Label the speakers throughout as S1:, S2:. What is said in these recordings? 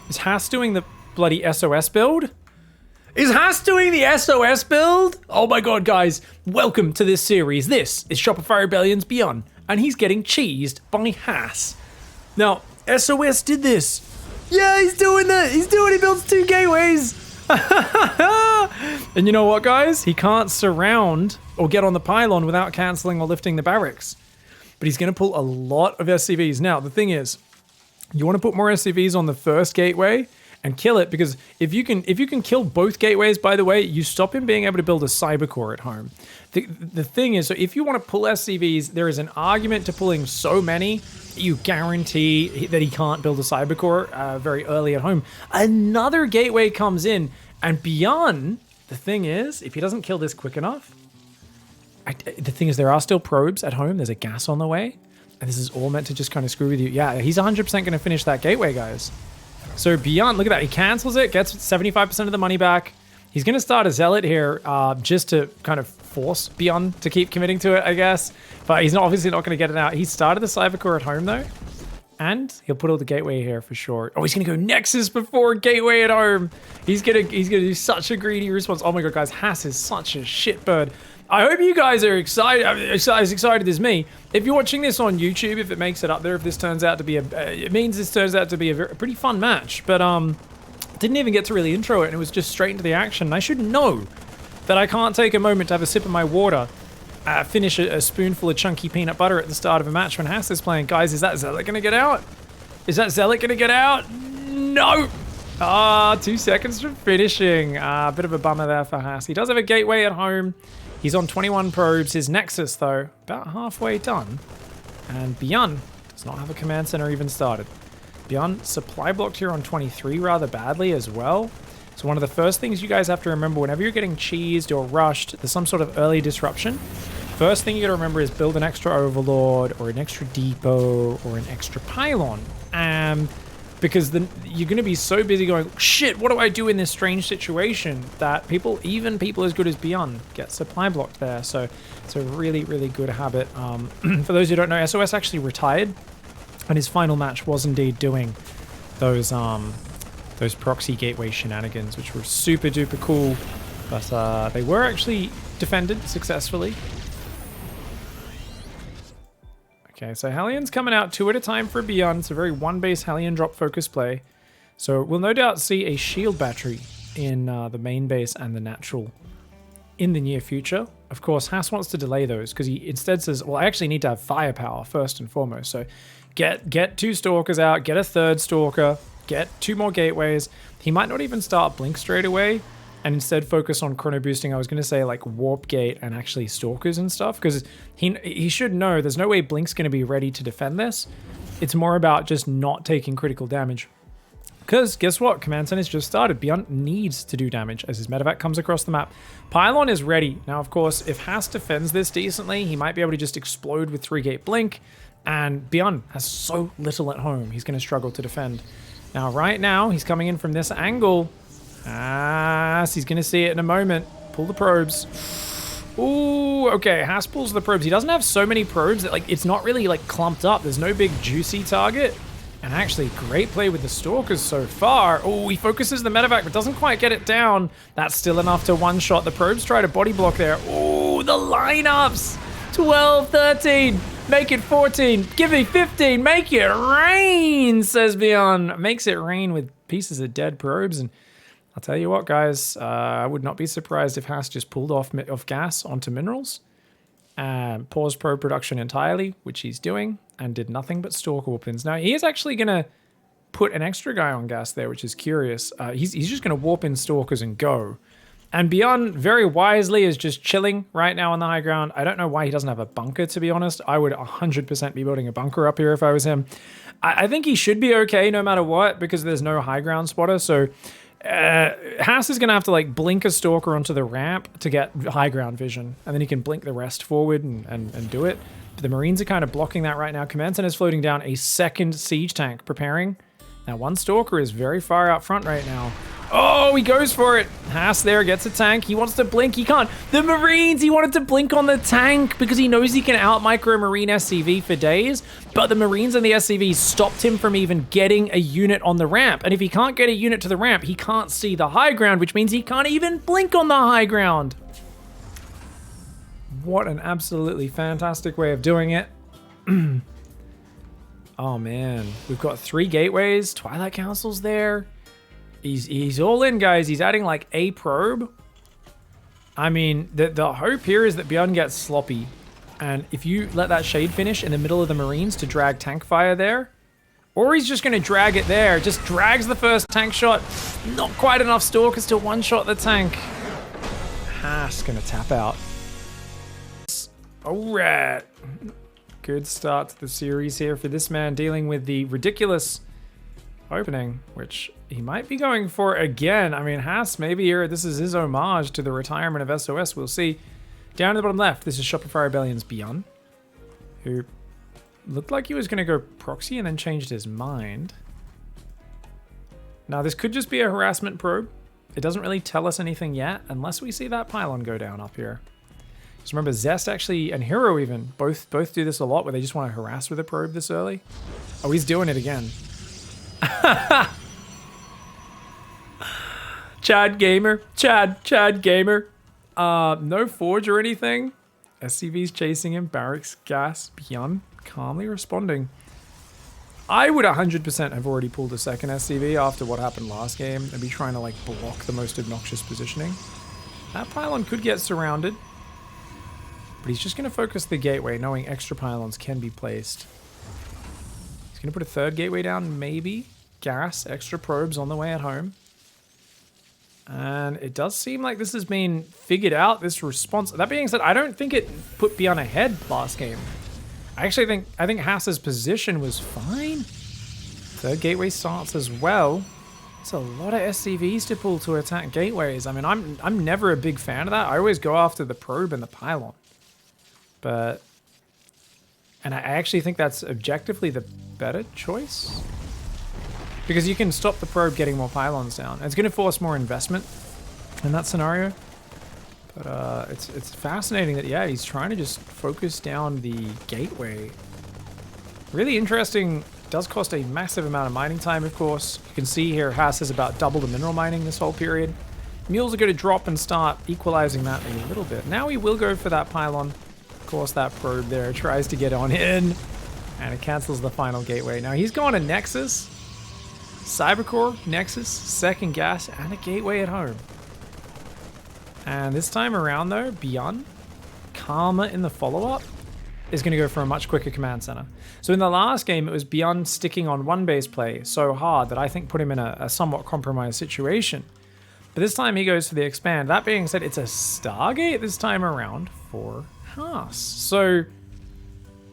S1: Is Haas doing the bloody SOS build? Is Haas doing the SOS build? Oh my god, guys. Welcome to this series. This is Shopify Rebellion's Byun, and he's getting cheesed by Haas. Now, SOS did this. Yeah, he's doing that. He builds 2 gateways. And you know what, guys? He can't surround or get on the pylon without canceling or lifting the barracks. But he's going to pull a lot of SCVs. Now, the thing is, you want to put more SCVs on the first gateway and kill it, because if you can kill both gateways, by the way, you stop him being able to build a cyber core at home. The thing is, so if you want to pull SCVs, there is an argument to pulling so many, you guarantee that he can't build a cyber core very early at home. Another gateway comes in, and Byun, the thing is, if he doesn't kill this quick enough, the thing is, there are still probes at home. There's a gas on the way, and this is all meant to just kind of screw with you. Yeah, he's 100% going to finish that gateway, guys. So Byun, look at that. He cancels it, gets 75% of the money back. He's going to start a Zealot here just to kind of force Byun to keep committing to it, I guess. But he's obviously not going to get it out. He started the Cyber Core at home, though. And he'll put all the Gateway here for sure. Oh, he's going to go Nexus before Gateway at home. He's going to do such a greedy response. Oh my god, guys. Haas is such a shitbird. I hope you guys are excited, as excited as me. If you're watching this on YouTube, if it makes it up there, if this turns out to be it means this turns out to be a pretty fun match. But didn't even get to really intro it, and it was just straight into the action. And I should know that I can't take a moment to have a sip of my water, finish a spoonful of chunky peanut butter at the start of a match when Haas is playing. Guys, is that Zealot gonna get out? Is that Zealot gonna get out? No! 2 seconds from finishing. Bit of a bummer there for Haas. He does have a gateway at home. He's on 21 probes. His Nexus, though, about halfway done. And Byun does not have a command center even started. Byun supply blocked here on 23 rather badly as well. So one of the first things you guys have to remember whenever you're getting cheesed or rushed, there's some sort of early disruption. First thing you got to remember is build an extra Overlord or an extra Depot or an extra Pylon. Because then you're going to be so busy going, shit, what do I do in this strange situation, that even people as good as Byun get supply blocked there. So it's a really, really good habit. For those who don't know, SOS actually retired, and his final match was indeed doing those proxy gateway shenanigans, which were super duper cool, but they were actually defended successfully. Okay, so Hellion's coming out 2 at a time for Byun. It's a very one-base Hellion drop focus play. So we'll no doubt see a shield battery in the main base and the natural in the near future. Of course, Haas wants to delay those because he instead says, well, I actually need to have firepower first and foremost. So get 2 Stalkers out, get a 3rd Stalker, get 2 more gateways. He might not even start Blink straight away, and instead focus on chrono boosting. I was going to say like Warp Gate and actually Stalkers and stuff, because he should know there's no way Blink's going to be ready to defend this. It's more about just not taking critical damage. Because guess what? Command Center's just started. Byun needs to do damage as his medevac comes across the map. Pylon is ready. Now, of course, if Haas defends this decently, he might be able to just explode with 3-gate Blink, and Byun has so little at home, he's going to struggle to defend. Now, right now, he's coming in from this angle. He's going to see it in a moment. Pull the probes. Ooh, okay, Haas pulls the probes. He doesn't have so many probes that, like, it's not really, like, clumped up. There's no big juicy target. And actually, great play with the Stalkers so far. Oh, he focuses the medevac, but doesn't quite get it down. That's still enough to one-shot. The probes try to body block there. Ooh, the lineups. 12, 13. Make it 14. Give me 15. Make it rain, says Byun. Makes it rain with pieces of dead probes. And I'll tell you what, guys, I would not be surprised if Haas just pulled off gas onto minerals and paused probe production entirely, which he's doing, and did nothing but Stalker warp-ins. Now, he is actually going to put an extra guy on gas there, which is curious. He's just going to warp in Stalkers and go. And Byun, very wisely, is just chilling right now on the high ground. I don't know why he doesn't have a bunker, to be honest. I would 100% be building a bunker up here if I was him. I think he should be okay no matter what, because there's no high ground spotter, so Haas is going to have to like blink a Stalker onto the ramp to get high ground vision, and then he can blink the rest forward and do it. But the Marines are kind of blocking that right now. Command Center is floating down a 2nd siege tank preparing. Now, 1 Stalker is very far out front right now. Oh, he goes for it. Haas there gets a tank. He wants to blink. He can't. The Marines, he wanted to blink on the tank because he knows he can out-micro Marine SCV for days, but the Marines and the SCVs stopped him from even getting a unit on the ramp. And if he can't get a unit to the ramp, he can't see the high ground, which means he can't even blink on the high ground. What an absolutely fantastic way of doing it. Oh man, we've got 3 gateways. Twilight Council's there. He's all in, guys. He's adding like a probe. I mean, the hope here is that Byun gets sloppy. And if you let that shade finish in the middle of the Marines to drag tank fire there, or he's just going to drag it there, just drags the first tank shot. Not quite enough Stalkers to one-shot the tank. Haas going to tap out. All right. Good start to the series here for this man, dealing with the ridiculous opening, which he might be going for again. I mean, Haas, maybe here, this is his homage to the retirement of SOS. We'll see. Down to the bottom left, this is Shopify Rebellion's Byun, who looked like he was going to go proxy and then changed his mind. Now, this could just be a harassment probe. It doesn't really tell us anything yet, unless we see that pylon go down up here. Just remember, Zest actually, and Hero even, both do this a lot, where they just want to harass with a probe this early. Oh, he's doing it again. Chad Gamer. Chad Gamer. No Forge or anything. SCV's chasing him. Barracks, gas, Byun calmly responding. I would 100% have already pulled a second SCV after what happened last game and be trying to like block the most obnoxious positioning. That pylon could get surrounded, but he's just going to focus the gateway, knowing extra pylons can be placed. He's going to put a 3rd gateway down, maybe. Gas, extra probes on the way at home. And it does seem like this has been figured out, this response. That being said, I don't think it put Byun ahead last game. I think Haas's position was fine. 3rd gateway starts as well. It's a lot of SCVs to pull to attack gateways. I mean, I'm never a big fan of that. I always go after the probe and the pylon. But, and I actually think that's objectively the better choice. Because you can stop the probe getting more pylons down. It's going to force more investment in that scenario. But it's fascinating that, yeah, he's trying to just focus down the gateway. Really interesting. Does cost a massive amount of mining time, of course. You can see here Haas has about double the mineral mining this whole period. Mules are going to drop and start equalizing that a little bit. Now he will go for that pylon. Of course, that probe there tries to get on in. And it cancels the final gateway. Now he's going to Nexus. Cybercore, Nexus, 2nd gas, and a gateway at home. And this time around though, Byun, Karma in the follow-up, is going to go for a much quicker command center. So in the last game, it was Byun sticking on one base play so hard that I think put him in a somewhat compromised situation. But this time he goes for the expand. That being said, it's a Stargate this time around for Haas. So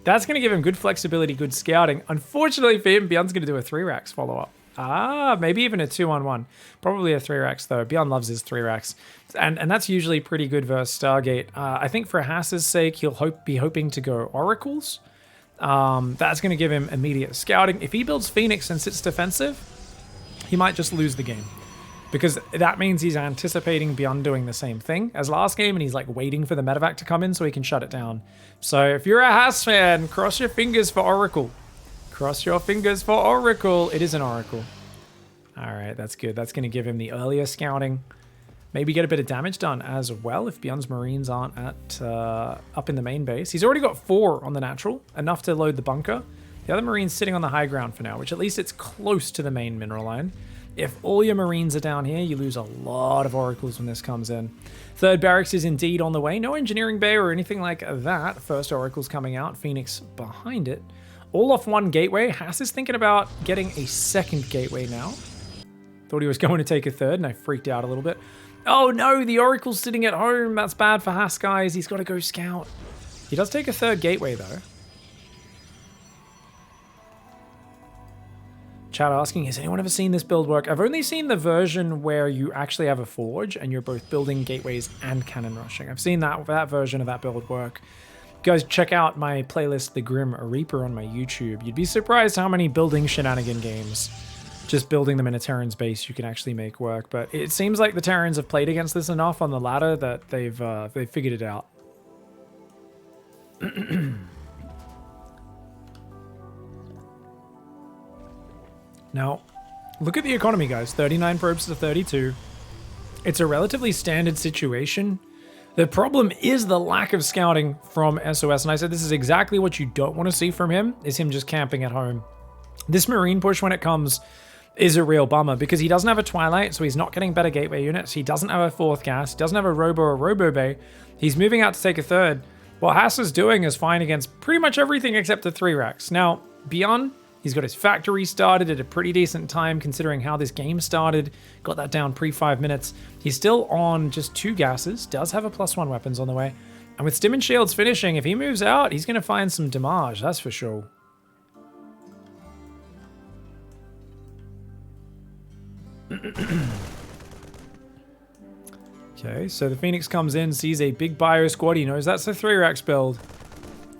S1: that's going to give him good flexibility, good scouting. Unfortunately for him, Byun's going to do a 3 racks follow-up. Maybe even a 2-on-1. Probably a 3 racks though. Byun loves his 3 racks. And that's usually pretty good versus Stargate. I think for Haas's sake, he'll be hoping to go Oracles. That's going to give him immediate scouting. If he builds Phoenix and sits defensive, he might just lose the game. Because that means he's anticipating Byun doing the same thing as last game, and he's like waiting for the medevac to come in so he can shut it down. So if you're a Haas fan, cross your fingers for Oracle. Cross your fingers for Oracle. It is an Oracle. All right, that's good. That's going to give him the earlier scouting. Maybe get a bit of damage done as well if Byun's Marines aren't at up in the main base. He's already got 4 on the natural, enough to load the bunker. The other Marine's sitting on the high ground for now, which at least it's close to the main mineral line. If all your Marines are down here, you lose a lot of Oracles when this comes in. 3rd barracks is indeed on the way. No engineering bay or anything like that. First Oracle's coming out. Phoenix behind it. All off 1 gateway. Haas is thinking about getting a 2nd gateway now. Thought he was going to take a 3rd, and I freaked out a little bit. Oh no, the Oracle's sitting at home. That's bad for Haas, guys. He's got to go scout. He does take a 3rd gateway, though. Chat asking, has anyone ever seen this build work? I've only seen the version where you actually have a forge, and you're both building gateways and cannon rushing. I've seen that version of that build work. Guys, check out my playlist, The Grim Reaper, on my YouTube. You'd be surprised how many building shenanigan games just building them in a Terran's base you can actually make work. But it seems like the Terrans have played against this enough on the ladder that they've figured it out. Now, look at the economy, guys. 39 probes to 32. It's a relatively standard situation. The problem is the lack of scouting from SOS. And I said this is exactly what you don't want to see from him, is him just camping at home. This Marine push when it comes is a real bummer because he doesn't have a Twilight, so he's not getting better gateway units. He doesn't have a 4th gas. He doesn't have a Robo or Robo Bay. He's moving out to take a 3rd. What Haas is doing is fine against pretty much everything except the 3 racks. Now, Byun, he's got his factory started at a pretty decent time considering how this game started. Got that down pre 5 minutes. He's still on just 2 gases. Does have a +1 weapons on the way. And with Stim and Shields finishing, if he moves out, he's going to find some damage. That's for sure. Okay, so the Phoenix comes in, sees a big bio squad. He knows that's a 3 racks build.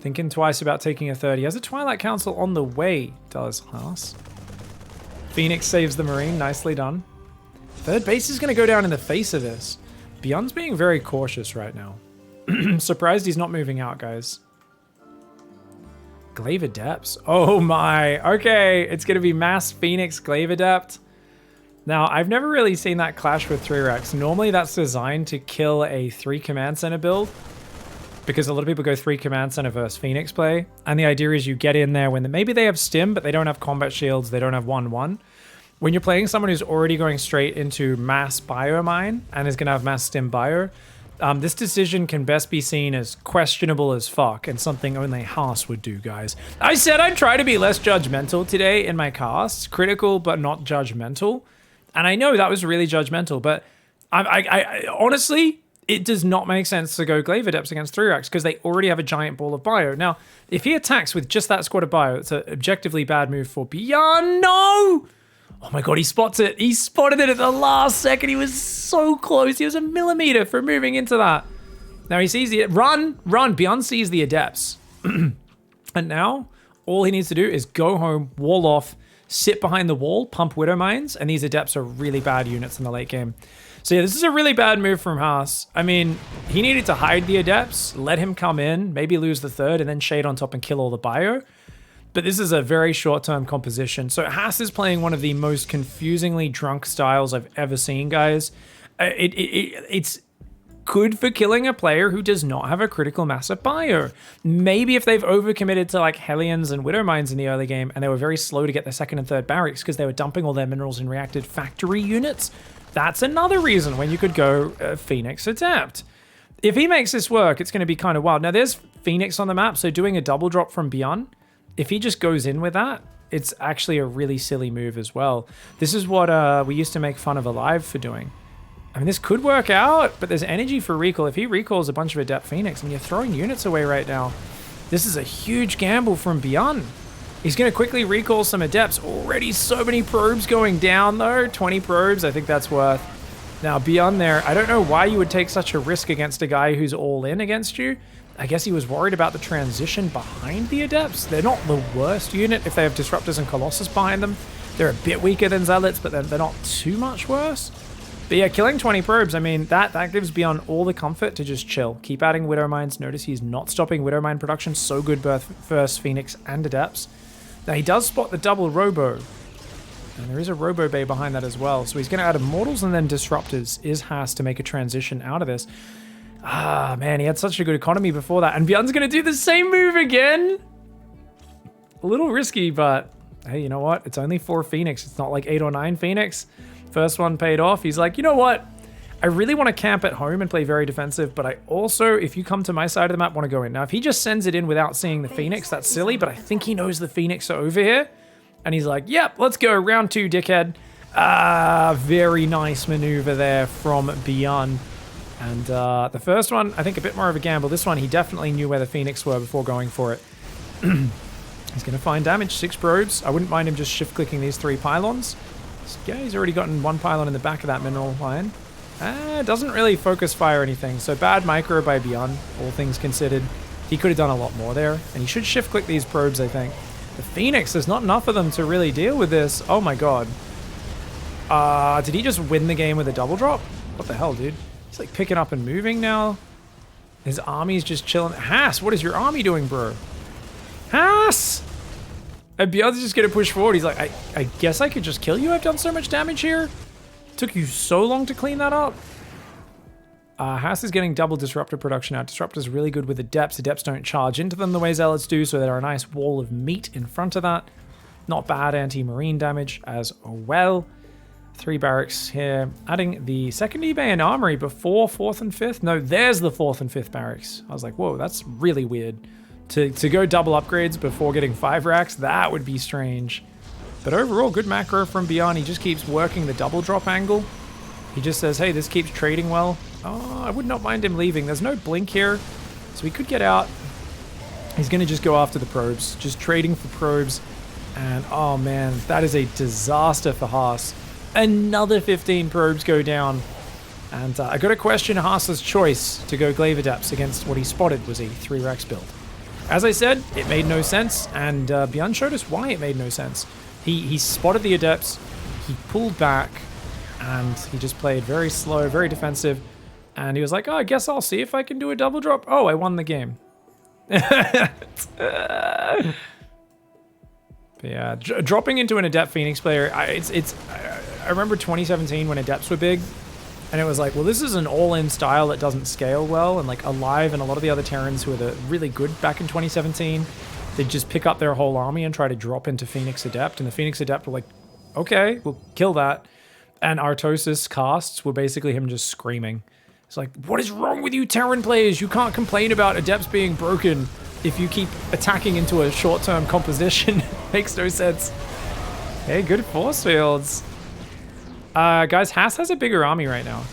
S1: Thinking twice about taking a 3rd. He has a Twilight Council on the way, does Haas. Phoenix saves the Marine. Nicely done. 3rd base is going to go down in the face of this. Byun's being very cautious right now. Surprised he's not moving out, guys. Glaive Adepts. Oh my. Okay, it's going to be Mass Phoenix Glaive Adept. Now, I've never really seen that clash with 3 racks. Normally, that's designed to kill a 3 command center build because a lot of people go 3 command center versus Phoenix play. And the idea is you get in there when maybe they have stim, but they don't have combat shields. They don't have 1-1. When you're playing someone who's already going straight into mass biomine and is going to have mass stim bio, this decision can best be seen as questionable as fuck and something only Haas would do, guys. I said I'd try to be less judgmental today in my casts. Critical, but not judgmental. And I know that was really judgmental, but I honestly, it does not make sense to go Glaive Adepts against 3 racks because they already have a giant ball of bio. Now, if he attacks with just that squad of bio, it's an objectively bad move for Byun. No! Oh my god, he spots it. He spotted it at the last second. He was so close. He was a millimeter from moving into that. Now he sees the... Run! Byun sees the Adepts. And now, all he needs to do is go home, wall off, sit behind the wall, pump Widow Mines, and these Adepts are really bad units in the late game. So yeah, this is a really bad move from Haas. I mean, he needed to hide the Adepts, let him come in, maybe lose the 3rd, and then shade on top and kill all the bio. But this is a very short-term composition. So Haas is playing one of the most confusingly drunk styles I've ever seen, guys. It's good for killing a player who does not have a critical mass of bio. Maybe if they've overcommitted to like Hellions and Widow Mines in the early game and they were very slow to get their 2nd and 3rd barracks because they were dumping all their minerals in reacted factory units, that's another reason when you could go Phoenix Adept. If he makes this work, it's going to be kind of wild. Now there's Phoenix on the map, so doing a double drop from Byun, if he just goes in with that, it's actually a really silly move as well. This is what we used to make fun of Alive for doing. I mean, this could work out, but there's energy for recall. If he recalls a bunch of Adept Phoenix, and you're throwing units away right now, this is a huge gamble from Byun. He's going to quickly recall some Adepts. Already so many probes going down, though. 20 probes, I think that's worth. Now, Byun there, I don't know why you would take such a risk against a guy who's all in against you. I guess he was worried about the transition behind the Adepts. They're not the worst unit if they have Disruptors and Colossus behind them. They're a bit weaker than Zealots, but they're not too much worse. But yeah, killing 20 probes, I mean, that gives Byun all the comfort to just chill. Keep adding Widow Mines. Notice he's not stopping Widow Mine production. So good versus Phoenix and Adepts. Now, he does spot the double Robo. And there is a Robo Bay behind that as well. So he's going to add Immortals and then Disruptors. Is Haas to make a transition out of this. Ah, man, he had such a good economy before that. And Byun's going to do the same move again. A little risky, but hey, you know what? It's only 4 Phoenix. It's not like 8 or 9 Phoenix. First one paid off. He's like, you know what? I really want to camp at home and play very defensive, but I also, if you come to my side of the map, want to go in. Now, if he just sends it in without seeing the Phoenix, that's silly, but I think he knows the Phoenix are over here. And he's like, yep, let's go. Round 2, dickhead. Very nice maneuver there from Byun. And the first one, I think a bit more of a gamble. This one, he definitely knew where the Phoenix were before going for it. He's going to find damage, 6 probes. I wouldn't mind him just shift-clicking these 3 pylons. Yeah, he's already gotten 1 pylon in the back of that mineral line. Doesn't really focus fire or anything. So bad micro by Byun, all things considered. He could have done a lot more there. And he should shift-click these probes, I think. The Phoenix, there's not enough of them to really deal with this. Oh my god. Did he just win the game with a double drop? What the hell, dude? He's like picking up and moving now. His army's just chilling. Haas, what is your army doing, bro? Haas! And Byun's just gonna push forward. He's like, I guess I could just kill you. I've done so much damage here. Took you so long to clean that up. Haas is getting double disruptor production now. Disruptor's really good with adepts. Adepts don't charge into them the way zealots do, so they're a nice wall of meat in front of that. Not bad anti-marine damage as well. 3 barracks here. Adding the second eBay and armory before 4th and 5th. No, there's the 4th and 5th barracks. I was like, whoa, that's really weird. To go double upgrades before getting 5 racks, that would be strange. But overall, good macro from Byun. He just keeps working the double drop angle. He just says, hey, this keeps trading well. Oh, I would not mind him leaving. There's no blink here, so he could get out. He's going to just go after the probes. Just trading for probes. And, oh, man, that is a disaster for Haas. Another 15 probes go down. And I got to question Haas's choice to go Glaive Adepts against what he spotted was a 3-Rex build. As I said, it made no sense, and Byun showed us why it made no sense. He spotted the Adepts, he pulled back, and he just played very slow, very defensive, and he was like, oh, I guess I'll see if I can do a double drop. Oh, I won the game. But yeah, dropping into an Adept Phoenix player, I remember 2017 when Adepts were big, and it was like, well, this is an all-in style that doesn't scale well, and like Alive and a lot of the other Terrans who were really good back in 2017, they'd just pick up their whole army and try to drop into Phoenix Adept, and the Phoenix Adept were like, okay, we'll kill that. And Artosis casts were basically him just screaming. It's like, what is wrong with you Terran players? You can't complain about Adepts being broken if you keep attacking into a short-term composition. Makes no sense. Hey, good force fields. Guys, Haas has a bigger army right now.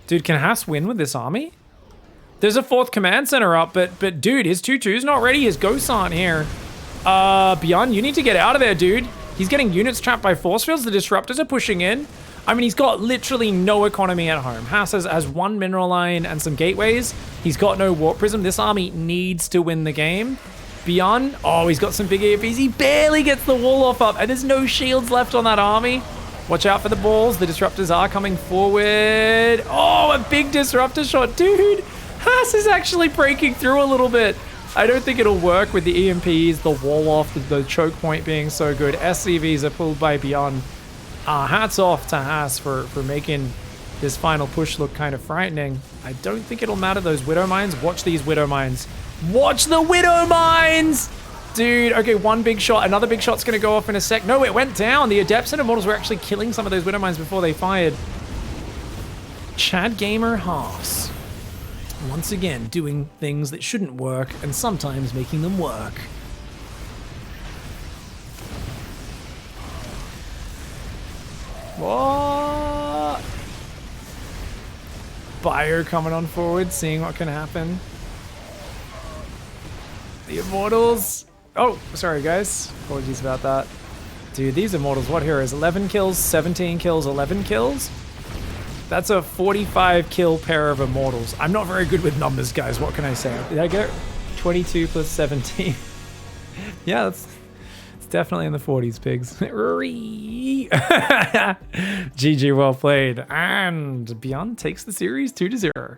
S1: Dude, can Haas win with this army? There's a 4th command center up, but dude, his 2-2's not ready. His ghosts aren't here. Byun, you need to get out of there, dude. He's getting units trapped by force fields. The disruptors are pushing in. I mean, he's got literally no economy at home. Haas has 1 mineral line and some gateways. He's got no warp prism. This army needs to win the game. Byun, oh, he's got some big AFPs. He barely gets the wall off up, and there's no shields left on that army. Watch out for the balls. The disruptors are coming forward. Oh, a big disruptor shot. Dude, Haas is actually breaking through a little bit. I don't think it'll work with the EMPs, the wall off, the choke point being so good. SCVs are pulled by Byun. Hats off to Haas for making this final push look kind of frightening. I don't think it'll matter those Widow Mines. Watch these Widow Mines. Watch the Widow Mines! Dude, okay, one big shot. Another big shot's going to go off in a sec. No, it went down. The Adepts and Immortals were actually killing some of those Widow Mines before they fired. Chad Gamer Haas. Once again, doing things that shouldn't work and sometimes making them work. What? Bio coming on forward, seeing what can happen. The Immortals. Oh, sorry guys. Apologies about that. Dude, these Immortals, what heroes? 11 kills, 17 kills, 11 kills? That's a 45 kill pair of Immortals. I'm not very good with numbers, guys. What can I say? Did I get 22 plus 17? Yeah, it's definitely in the 40s, Pigs. GG, well played. And Byun takes the series 2-0.